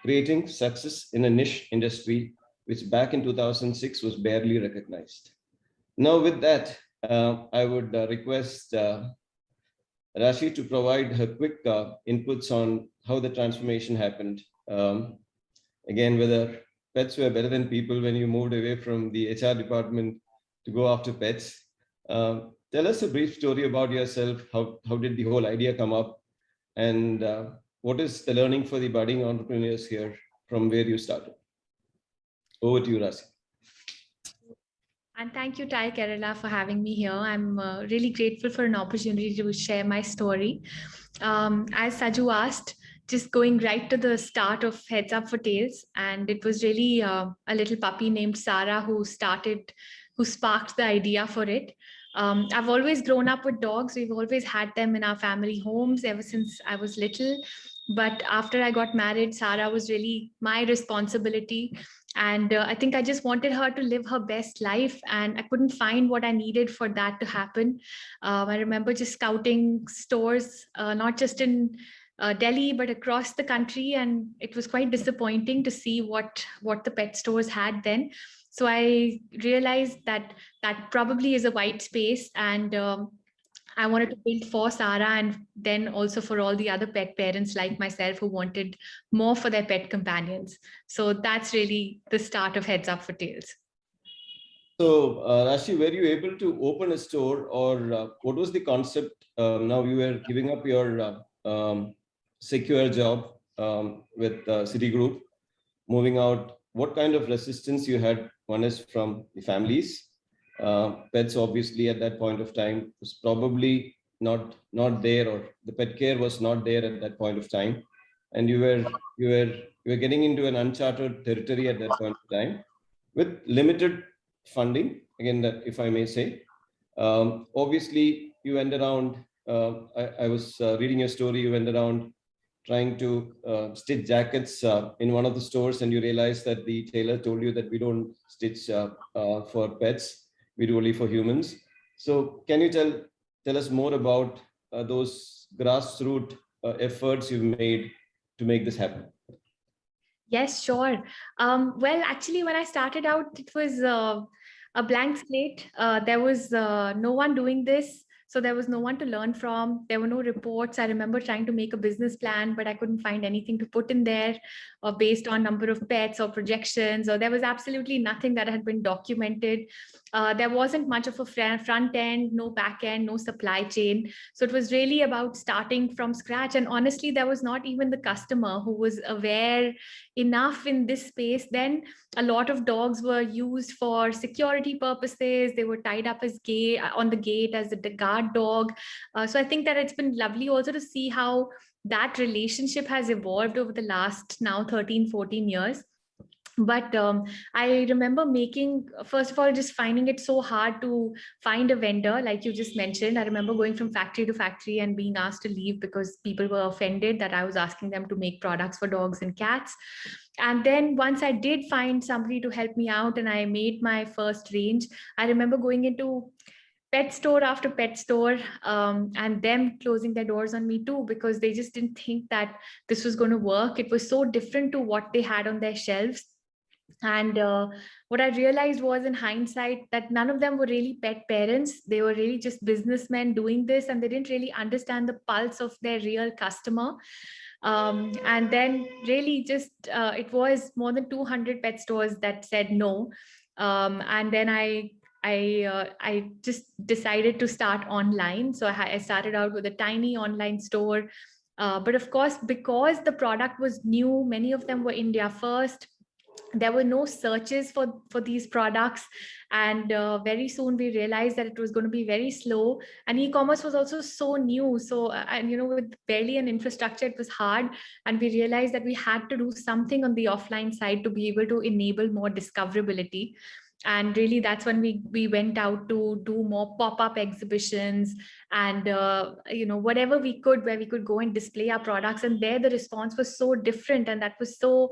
creating success in a niche industry, which back in 2006 was barely recognized. Now with that, I would request Rashi to provide her quick inputs on how the transformation happened. Again, whether pets were better than people when you moved away from the HR department to go after pets. Tell us a brief story about yourself. How did the whole idea come up? And what is the learning for the budding entrepreneurs here from where you started? Over to you, Rashi. And thank you, Thai Kerala, for having me here. I'm really grateful for an opportunity to share my story. As Saju asked, just going right to the start of Heads Up for Tails. And it was really a little puppy named Sarah who sparked the idea for it. I've always grown up with dogs. We've always had them in our family homes ever since I was little. But after I got married, Sarah was really my responsibility. And I think I just wanted her to live her best life, and I couldn't find what I needed for that to happen. I remember just scouting stores, not just in Delhi, but across the country. And it was quite disappointing to see what the pet stores had then. So I realized that probably is a white space, and I wanted to build for Sarah and then also for all the other pet parents like myself who wanted more for their pet companions. So that's really the start of Heads Up for Tails. So, Rashi, were you able to open a store, or what was the concept? Now you were giving up your secure job with Citigroup, moving out. What kind of resistance you had? One is from the families. Pets obviously at that point of time was probably not there, or the pet care was not there at that point of time, and you were getting into an uncharted territory at that point of time with limited funding. Again, that if I may say, obviously you went around. I was reading your story. You went around trying to stitch jackets in one of the stores, and you realized that the tailor told you that we don't stitch for pets. We do only for humans. So can you tell us more about those grassroots efforts you've made to make this happen? Yes, sure. Well, actually, when I started out, it was a blank slate. There was no one doing this. So there was no one to learn from. There were no reports. I remember trying to make a business plan, but I couldn't find anything to put in there based on number of pets or projections, or there was absolutely nothing that had been documented. There wasn't much of a front end, no back end, no supply chain. So it was really about starting from scratch. And honestly, there was not even the customer who was aware enough in this space. Then a lot of dogs were used for security purposes. They were tied up as on the gate as a guard dog. So I think that it's been lovely also to see how that relationship has evolved over the last now 13, 14 years. But I remember first of all, just finding it so hard to find a vendor, like you just mentioned. I remember going from factory to factory and being asked to leave because people were offended that I was asking them to make products for dogs and cats. And then once I did find somebody to help me out and I made my first range, I remember going into pet store after pet store and them closing their doors on me too, because they just didn't think that this was going to work. It was so different to what they had on their shelves. And what I realized was in hindsight that none of them were really pet parents. They were really just businessmen doing this, and they didn't really understand the pulse of their real customer. And then really just it was more than 200 pet stores that said no. And then I just decided to start online. So I started out with a tiny online store. But of course, because the product was new, many of them were India first. There were no searches for these products, and very soon we realized that it was going to be very slow, and e-commerce was also so new. So and with barely an infrastructure, it was hard, and we realized that we had to do something on the offline side to be able to enable more discoverability. And really that's when we went out to do more pop-up exhibitions and whatever we could, where we could go and display our products. And there the response was so different, and that was so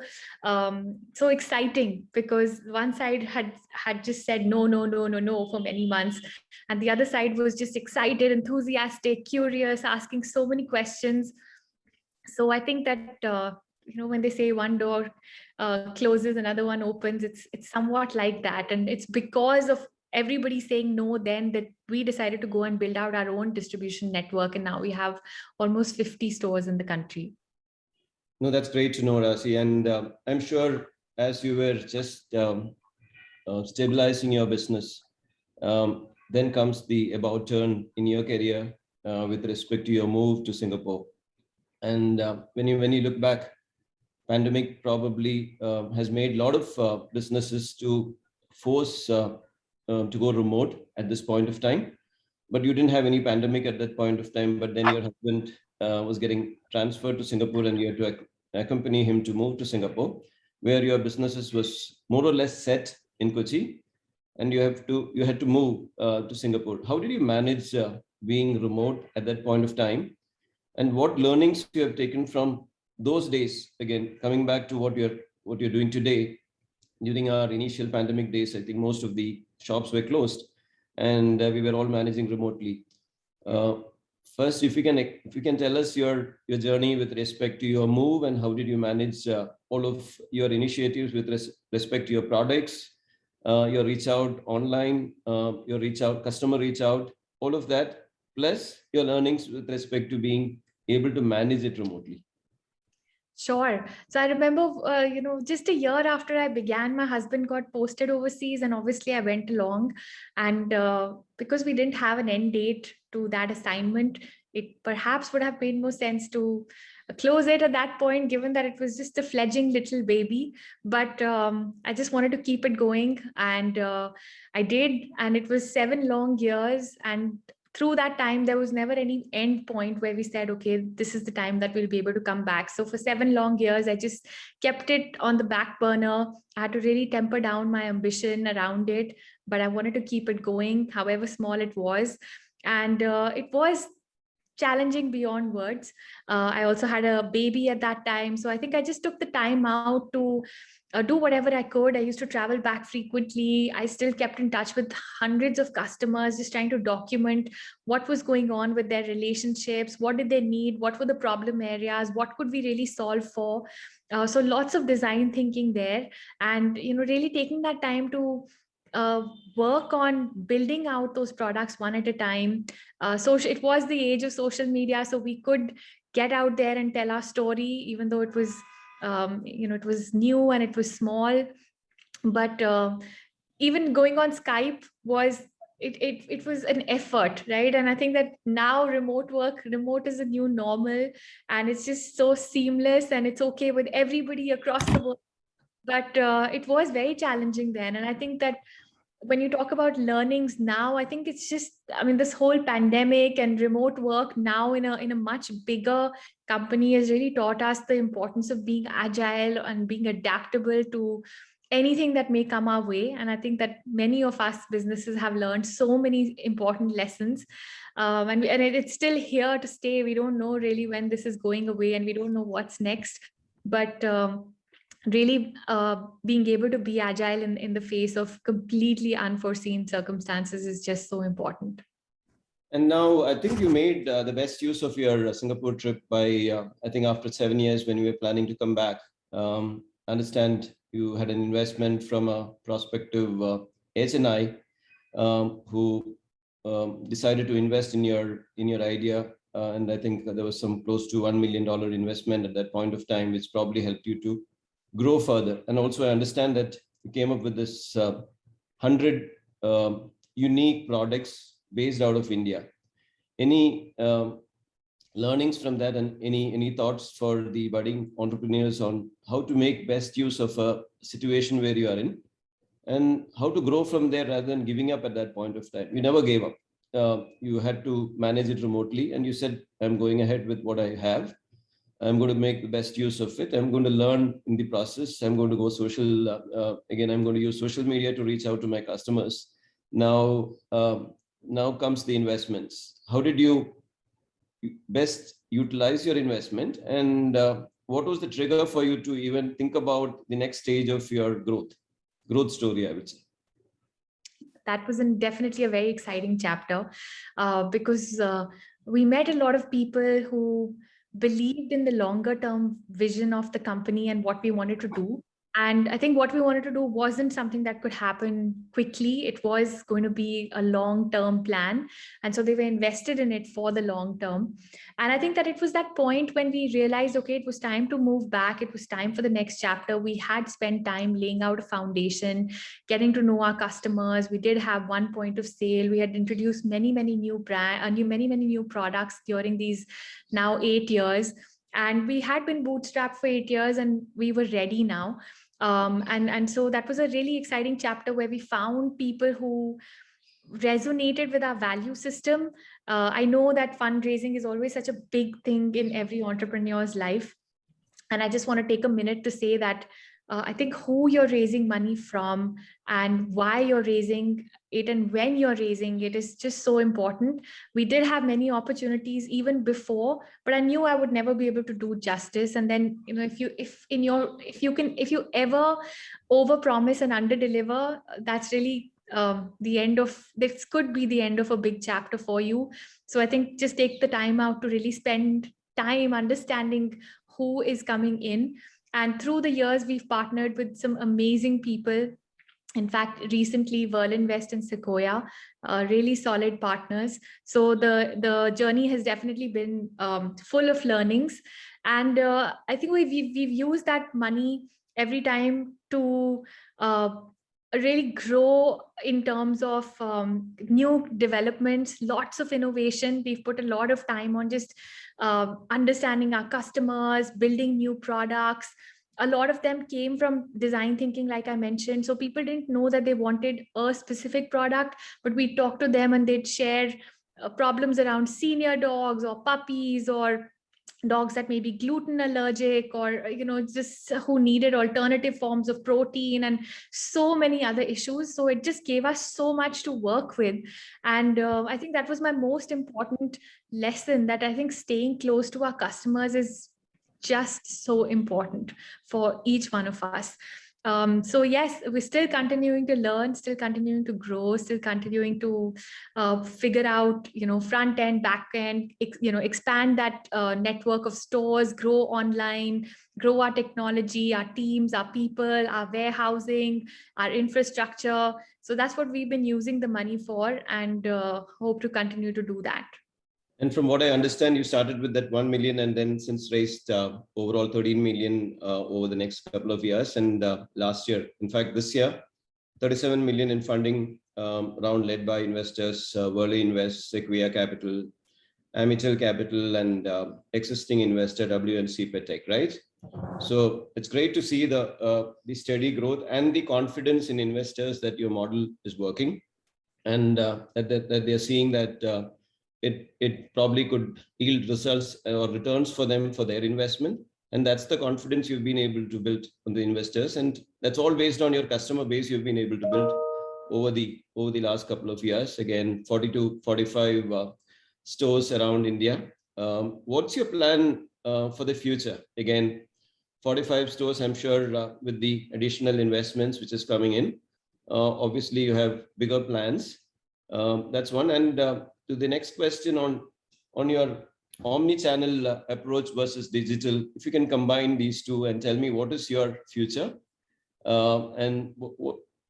exciting, because one side had just said no for many months, and the other side was just excited, enthusiastic, curious, asking so many questions. So I think that when they say one door closes, another one opens, it's somewhat like that. And it's because of everybody saying no then that we decided to go and build out our own distribution network. And now we have almost 50 stores in the country. No, that's great to know, Rashi. And I'm sure as you were just stabilizing your business, then comes the about turn in your career with respect to your move to Singapore. And when you look back, pandemic probably has made a lot of businesses to force to go remote at this point of time. But you didn't have any pandemic at that point of time. But then your husband was getting transferred to Singapore, and you had to accompany him to move to Singapore, where your businesses was more or less set in Kochi, and you had to move to Singapore. How did you manage being remote at that point of time, and what learnings you have taken from those days? Again, coming back to what you're doing today. During our initial pandemic days, I think most of the shops were closed, and we were all managing remotely. Uh, First, if you can tell us your journey with respect to your move, and how did you manage all of your initiatives with respect to your products, your reach out online, your customer reach out, all of that, plus your learnings with respect to being able to manage it remotely. Sure. So I remember, just a year after I began, my husband got posted overseas, and obviously I went along. And because we didn't have an end date to that assignment, it perhaps would have made more sense to close it at that point, given that it was just a fledgling little baby. But I just wanted to keep it going, and I did. And it was 7 long years. And through that time, there was never any end point where we said, okay, this is the time that we'll be able to come back. So for 7 long years, I just kept it on the back burner. I had to really temper down my ambition around it, but I wanted to keep it going, however small it was. And it was challenging beyond words. I also had a baby at that time. So I think I just took the time out to do whatever I could. I used to travel back frequently. I still kept in touch with hundreds of customers, just trying to document what was going on with their relationships, what did they need, what were the problem areas, what could we really solve for. So lots of design thinking there, and really taking that time to work on building out those products one at a time. So it was the age of social media, so we could get out there and tell our story, even though it was it was new and it was small. But even going on Skype was it was an effort, right? And I think that now remote is a new normal, and it's just so seamless, and it's okay with everybody across the world. But it was very challenging then. And I think that when you talk about learnings now, I think it's just, I mean, this whole pandemic and remote work now in a much bigger company has really taught us the importance of being agile and being adaptable to anything that may come our way. And I think that many of us businesses have learned so many important lessons. And it's still here to stay. We don't know really when this is going away, and we don't know what's next. But really being able to be agile in the face of completely unforeseen circumstances is just so important. And now I think you made the best use of your Singapore trip by, I think after 7 years when you were planning to come back. I understand you had an investment from a prospective HNI who decided to invest in your idea. And I think there was some close to $1 million investment at that point of time, which probably helped you to grow further. And also I understand that you came up with this 100 unique products based out of India. Any learnings from that, and any thoughts for the budding entrepreneurs on how to make best use of a situation where you are in, and how to grow from there rather than giving up at that point of time? You never gave up. You had to manage it remotely, and you said, I'm going ahead with what I have. I'm going to make the best use of it. I'm going to learn in the process. I'm going to go social. Again, I'm going to use social media to reach out to my customers. Now comes the investments. How did you best utilize your investment, and what was the trigger for you to even think about the next stage of your growth story, I would say? That was definitely a very exciting chapter because we met a lot of people who believed in the longer term vision of the company and what we wanted to do. And I think what we wanted to do wasn't something that could happen quickly. It was going to be a long-term plan. And so they were invested in it for the long term. And I think that it was that point when we realized, okay, it was time to move back. It was time for the next chapter. We had spent time laying out a foundation, getting to know our customers. We did have one point of sale. We had introduced many, many new many, many new products during these now 8 years. And we had been bootstrapped for 8 years and we were ready now. And so that was a really exciting chapter where we found people who resonated with our value system. I know that fundraising is always such a big thing in every entrepreneur's life. And I just want to take a minute to say that I think who you're raising money from and why you're raising it and when you're raising it is just so important. We did have many opportunities even before, but I knew I would never be able to do justice. And then, if you ever overpromise and underdeliver, that's really the end of this. Could be the end of a big chapter for you. So I think just take the time out to really spend time understanding who is coming in. And through the years, we've partnered with some amazing people. In fact, recently, Verlinvest and Sequoia, really solid partners. So the journey has definitely been full of learnings. And I think we've used that money every time to really grow in terms of new developments, lots of innovation. We've put a lot of time on just understanding our customers, building new products. A lot of them came from design thinking, like I mentioned. So people didn't know that they wanted a specific product, but we talked to them and they'd share problems around senior dogs or puppies or dogs that may be gluten allergic, or just who needed alternative forms of protein and so many other issues. So it just gave us so much to work with. And I think that was my most important lesson, that I think staying close to our customers is just so important for each one of us. So yes, we're still continuing to learn, still continuing to grow, still continuing to figure out, front end, back end, expand that network of stores, grow online, grow our technology, our teams, our people, our warehousing, our infrastructure. So that's what we've been using the money for, and hope to continue to do that. And from what I understand, you started with that 1 million and then since raised overall 13 million over the next couple of years. And last year, in fact, this year, 37 million in funding round led by investors, Verlinvest, Sequoia Capital, Amital Capital, and existing investor WNC Petech, right? So it's great to see the steady growth and the confidence in investors that your model is working, and that they're seeing that it probably could yield results or returns for them for their investment. And that's the confidence you've been able to build on the investors. And that's all based on your customer base you've been able to build over the last couple of years. Again, 45 stores around India. What's your plan for the future? Again, 45 stores, I'm sure with the additional investments which is coming in, obviously you have bigger plans. That's one. And to the next question on your omni-channel approach versus digital, if you can combine these two and tell me what is your future and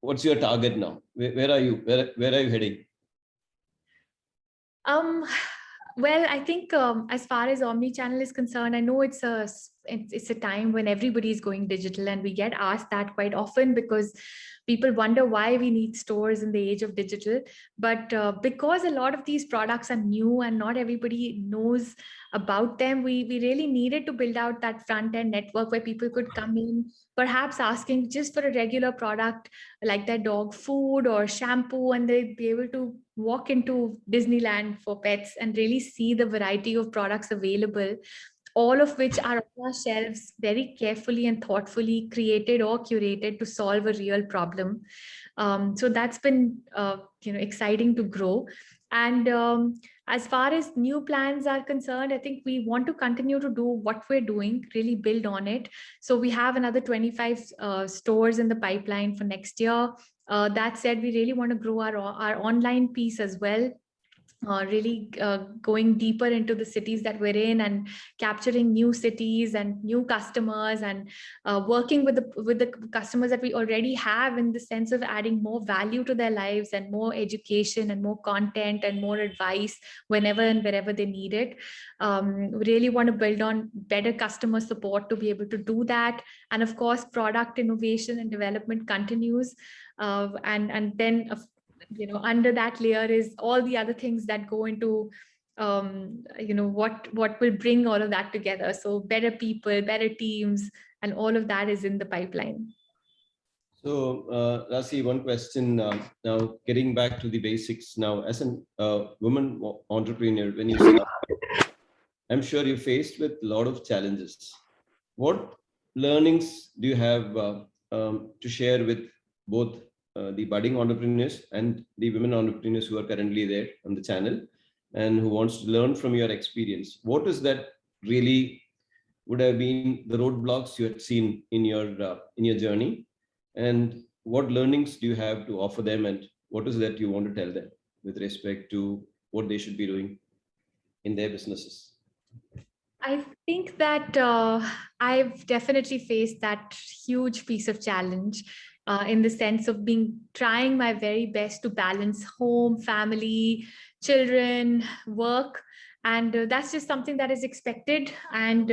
what's your target now? Where are you? Where are you heading? Well, I think as far as omni-channel is concerned, I know it's a time when everybody is going digital, and we get asked that quite often because people wonder why we need stores in the age of digital. But because a lot of these products are new and not everybody knows about them, we really needed to build out that front end network where people could come in, perhaps asking just for a regular product like their dog food or shampoo, and they'd be able to walk into Disneyland for pets and really see the variety of products available, all of which are on our shelves, very carefully and thoughtfully created or curated to solve a real problem. So that's been exciting to grow. And as far as new plans are concerned, I think we want to continue to do what we're doing, really build on it. So we have another 25 stores in the pipeline for next year. That said, we really want to grow our online piece as well. really going deeper into the cities that we're in and capturing new cities and new customers, and working with the customers that we already have, in the sense of adding more value to their lives and more education and more content and more advice whenever and wherever they need it. We really want to build on better customer support to be able to do that. And of course, product innovation and development continues. And then under that layer is all the other things that go into what will bring all of that together. So better people, better teams, and all of that is in the pipeline. So, Rasi, one question now, getting back to the basics now, as a woman entrepreneur, when you start, I'm sure you're faced with a lot of challenges. What learnings do you have to share with both the budding entrepreneurs and the women entrepreneurs who are currently there on the channel and who wants to learn from your experience? What is that really would have been the roadblocks you had seen in your journey, and what learnings do you have to offer them, and what is that you want to tell them with respect to what they should be doing in their businesses? I think that I've definitely faced that huge piece of challenge, in the sense of trying my very best to balance home, family, children, work. And that's just something that is expected. And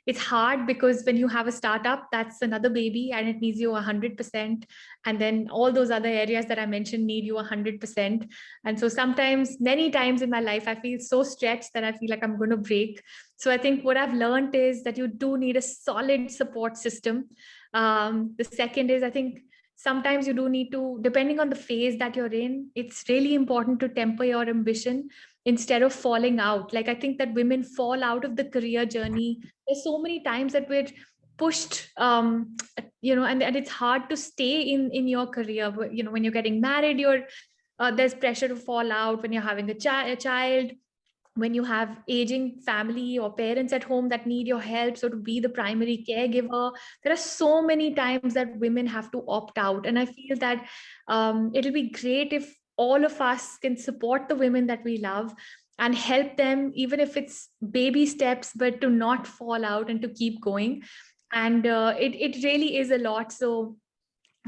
it's hard because when you have a startup, that's another baby and it needs you 100%. And then all those other areas that I mentioned need you 100%. And so sometimes, many times in my life, I feel so stretched that I feel like I'm going to break. So I think what I've learned is that you do need a solid support system. The second is, I think sometimes you do need to, depending on the phase that you're in, it's really important to temper your ambition instead of falling out. Like, I think that women fall out of the career journey. There's so many times that we're pushed, and it's hard to stay in your career. When you're getting married, there's pressure to fall out. When you're having a child, when you have aging family or parents at home that need your help, so to be the primary caregiver, there are so many times that women have to opt out. And I feel that it'll be great if all of us can support the women that we love and help them, even if it's baby steps, but to not fall out and to keep going. And it really is a lot. So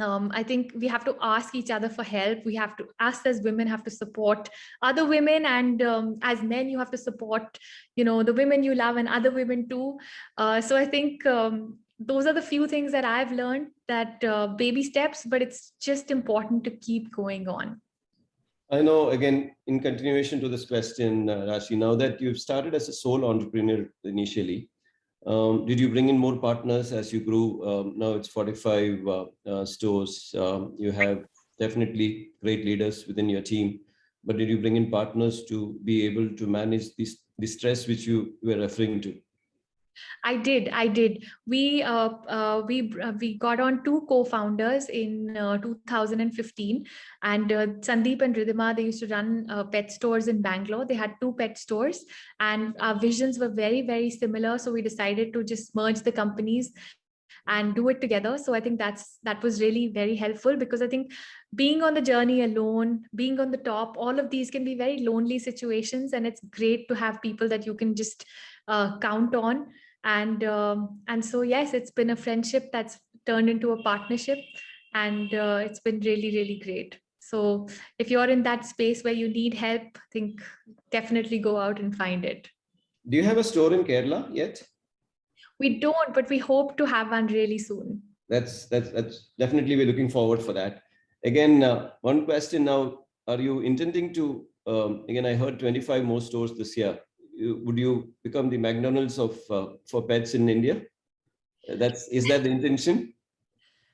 I think we have to ask each other for help. We have to, us as women, have to support other women, and as men, you have to support, the women you love and other women too. So I think those are the few things that I've learned, that baby steps, but it's just important to keep going on. I know, again, in continuation to this question, Rashi, now that you've started as a sole entrepreneur initially, did you bring in more partners as you grew? Now it's 45 stores. You have definitely great leaders within your team, but did you bring in partners to be able to manage the stress which you were referring to? I did. We got on two co-founders in 2015, and Sandeep and Ridhima, they used to run pet stores in Bangalore. They had two pet stores, and our visions were very, very similar. So we decided to just merge the companies and do it together. So I think that was really very helpful, because I think being on the journey alone, being on the top, all of these can be very lonely situations, and it's great to have people that you can just count on. And so yes, it's been a friendship that's turned into a partnership, and it's been really, really great. So if you're in that space where you need help, I think definitely go out and find it. Do you have a store in Kerala yet? We don't, but we hope to have one really soon. That's definitely, we're looking forward for that. Again, one question now: are you intending to? Again, I heard 25 more stores this year. Would you become the McDonald's of for pets in India? Is that the intention?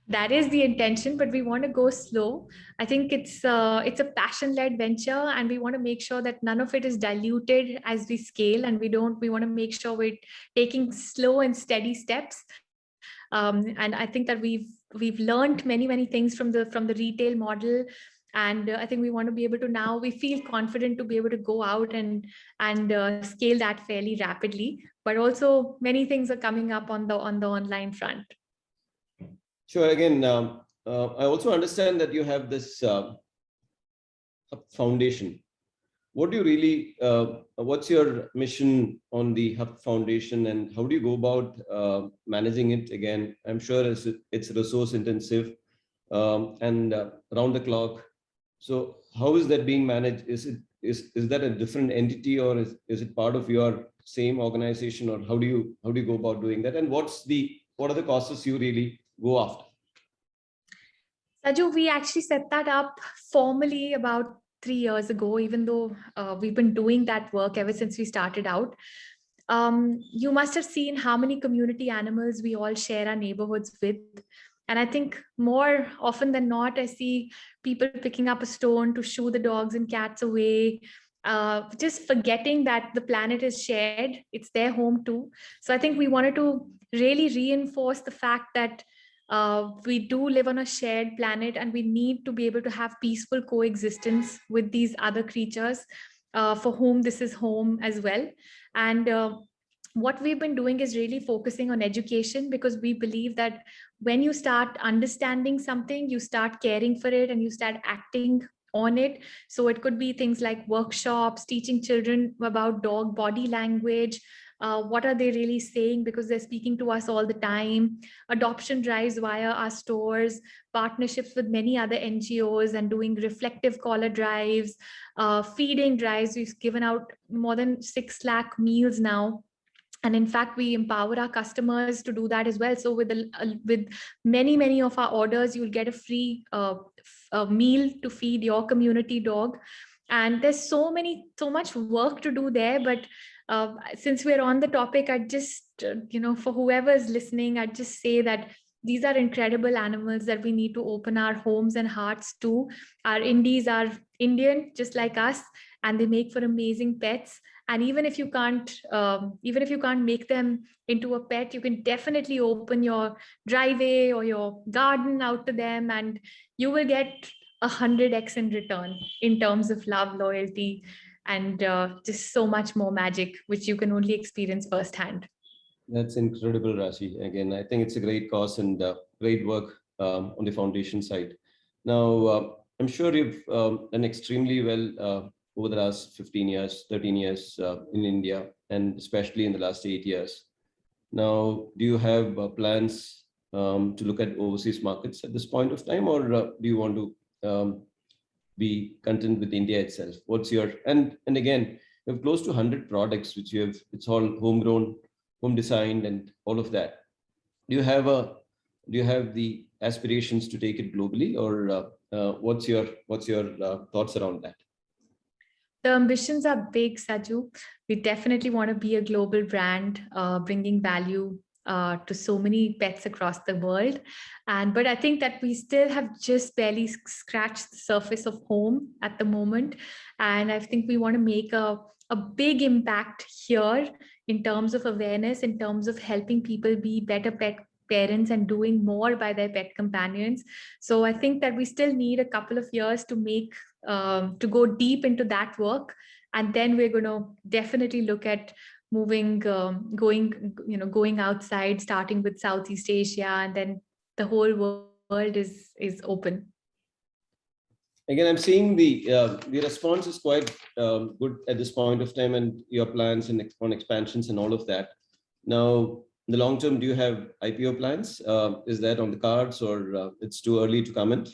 That is the intention, but we want to go slow. I think it's a passion-led venture, and we want to make sure that none of it is diluted as we scale, and we want to make sure we're taking slow and steady steps. And I think that we've learned many things from the retail model, and I think we want to be able to, now we feel confident to be able to go out and scale that fairly rapidly. But also many things are coming up on the online front. Sure. Again, I also understand that you have this foundation what do you really, what's your mission on the Hub Foundation, and how do you go about managing it? Again, I'm sure it's resource intensive, and around the clock. So how is that being managed? Is that a different entity, or is it part of your same organization, or how do you go about doing that? And what are the causes you really go after? Saju, we actually set that up formally about 3 years ago, even though we've been doing that work ever since we started out. You must have seen how many community animals we all share our neighborhoods with. And I think more often than not, I see people picking up a stone to shoo the dogs and cats away, just forgetting that the planet is shared. It's their home too. So I think we wanted to really reinforce the fact that we do live on a shared planet, and we need to be able to have peaceful coexistence with these other creatures for whom this is home as well. And what we've been doing is really focusing on education, because we believe that when you start understanding something, you start caring for it and you start acting on it. So it could be things like workshops, teaching children about dog body language. What are they really saying, because they're speaking to us all the time. Adoption drives via our stores, partnerships with many other NGOs, and doing reflective collar drives, feeding drives. We've given out more than 6 lakh meals now, and in fact we empower our customers to do that as well. So with many of our orders, you'll get a free a meal to feed your community dog. And there's so much work to do there, but since we're on the topic, I just for whoever is listening, I'd just say that these are incredible animals that we need to open our homes and hearts to. Our indies are Indian just like us, and they make for amazing pets. And even if you can't make them into a pet, you can definitely open your driveway or your garden out to them, and you will get 100x in return in terms of love, loyalty, and just so much more magic, which you can only experience firsthand. That's incredible, Rashi. Again, I think it's a great cause and great work on the foundation side. Now, I'm sure you've done extremely well over the last 15 years, 13 years in India, and especially in the last 8 years. Now, do you have plans to look at overseas markets at this point of time, or do you want to be content with India itself? What's your, and again, you have close to 100 products which you have, it's all homegrown, home designed, and all of that. Do you have the aspirations to take it globally, or what's your thoughts around that? The ambitions are big, Saju. We definitely want to be a global brand, bringing value to so many pets across the world. But I think that we still have just barely scratched the surface of home at the moment. And I think we want to make a big impact here in terms of awareness, in terms of helping people be better pet parents and doing more by their pet companions. So I think that we still need a couple of years to make to go deep into that work, and then we're going to definitely look at moving going outside, starting with Southeast Asia, and then the whole world is open. Again, I'm seeing the response is quite good at this point of time, and your plans and on expansions and all of that. Now, in the long term, do you have IPO plans? Is that on the cards, or it's too early to comment?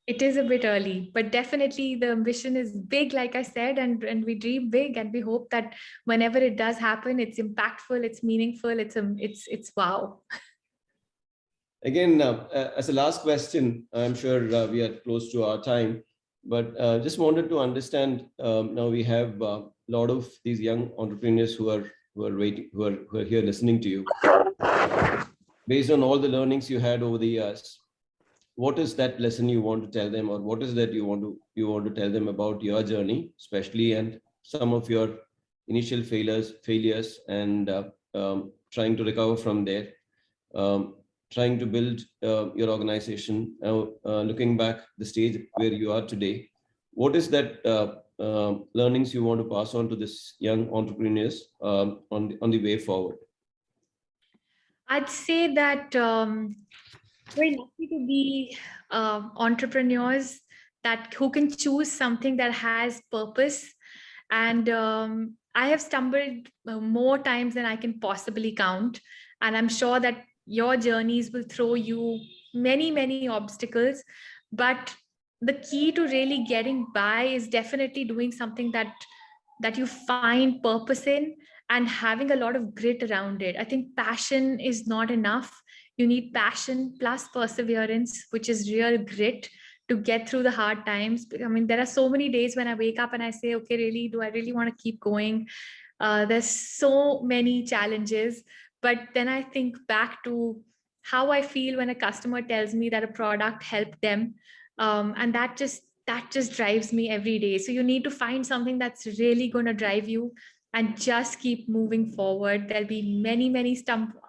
It is a bit early, but definitely the ambition is big, like I said, and we dream big, and we hope that whenever it does happen, it's impactful, it's meaningful, it's wow. Again, as a last question, I'm sure we are close to our time, but just wanted to understand. Now we have a lot of these young entrepreneurs who are waiting, who are here listening to you. Based on all the learnings you had over the years, what is that lesson you want to tell them, or what is that you want to tell them about your journey, especially, and some of your initial failures, and trying to recover from there, trying to build your organization now, looking back the stage where you are today? What is that learnings you want to pass on to this young entrepreneurs on the way forward? I'd say that we're lucky to be entrepreneurs that who can choose something that has purpose, And I have stumbled more times than I can possibly count. And I'm sure that your journeys will throw you many, many obstacles. But the key to really getting by is definitely doing something that you find purpose in, and having a lot of grit around it. I think passion is not enough. You need passion plus perseverance, which is real grit to get through the hard times. I mean, there are so many days when I wake up and I say, okay, really, do I really want to keep going? There's so many challenges. But then I think back to how I feel when a customer tells me that a product helped them. And that just drives me every day. So you need to find something that's really going to drive you and just keep moving forward. There'll be many, many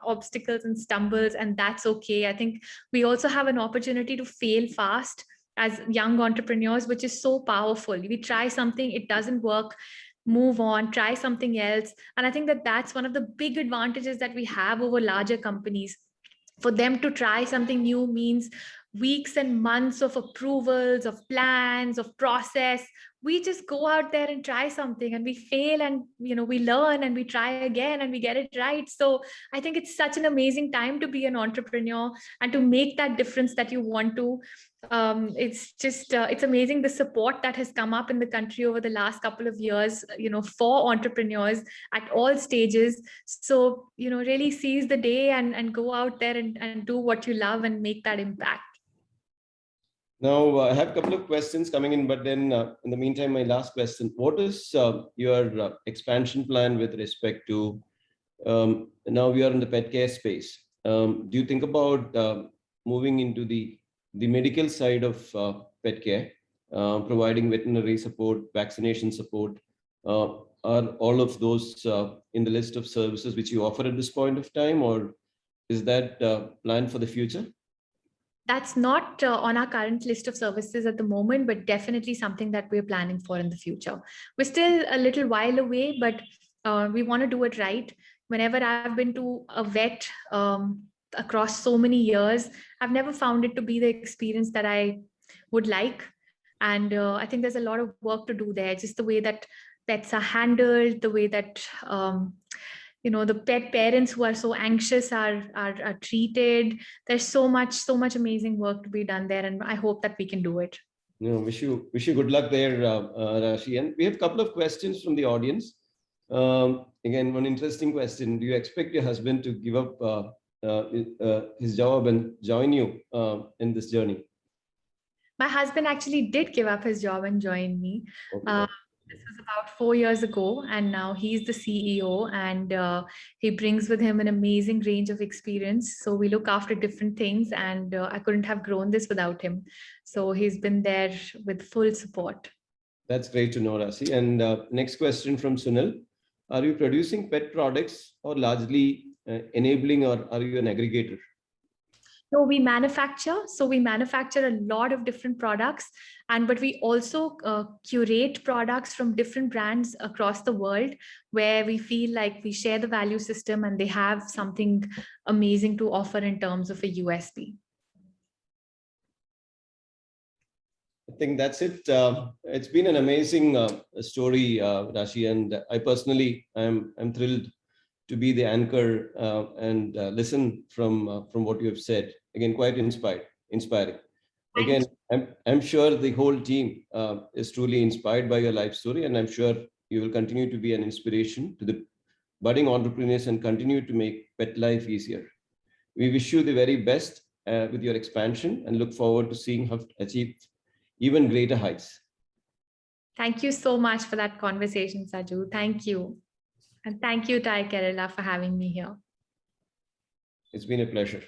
obstacles and stumbles, and that's okay. I think we also have an opportunity to fail fast as young entrepreneurs, which is so powerful. We try something, it doesn't work, move on, try something else. And I think that that's one of the big advantages that we have over larger companies. For them to try something new means weeks and months of approvals, of plans, of process. We just go out there and try something, and we fail, and we learn, and we try again, and we get it right. So I think it's such an amazing time to be an entrepreneur and to make that difference that you want to. It's just it's amazing the support that has come up in the country over the last couple of years, for entrepreneurs at all stages. So really seize the day and go out there and do what you love and make that impact. Now, I have a couple of questions coming in, but then in the meantime, my last question: what is your expansion plan with respect to now we are in the pet care space? Do you think about moving into the medical side of pet care, providing veterinary support, vaccination support? Are all of those in the list of services which you offer at this point of time, or is that planned for the future? That's not on our current list of services at the moment, but definitely something that we're planning for in the future. We're still a little while away, but we want to do it right. Whenever I've been to a vet across so many years, I've never found it to be the experience that I would like. And I think there's a lot of work to do there, just the way that pets are handled, the way that the pet parents who are so anxious are treated. There's so much amazing work to be done there, and I hope that we can do it. Wish you good luck there, Rashi. And we have a couple of questions from the audience. Again, one interesting question: do you expect your husband to give up his job and join you in this journey? My husband actually did give up his job and join me. Okay. This was about 4 years ago, and now he's the CEO, and he brings with him an amazing range of experience. So we look after different things, and I couldn't have grown this without him. So he's been there with full support. That's great to know, Rashi. And next question from Sunil: are you producing pet products or largely enabling, or are you an aggregator? No, we manufacture. So we manufacture a lot of different products, but we also curate products from different brands across the world, where we feel like we share the value system and they have something amazing to offer in terms of a USP. I think that's it. It's been an amazing story, Rashi, and I personally am thrilled to be the anchor and listen from what you have said. Again, quite inspiring. Again, I'm sure the whole team is truly inspired by your life story, and I'm sure you will continue to be an inspiration to the budding entrepreneurs and continue to make pet life easier. We wish you the very best with your expansion and look forward to seeing how to achieve even greater heights. Thank you so much for that conversation, Saju. Thank you. And thank you, TiEcon, for having me here. It's been a pleasure.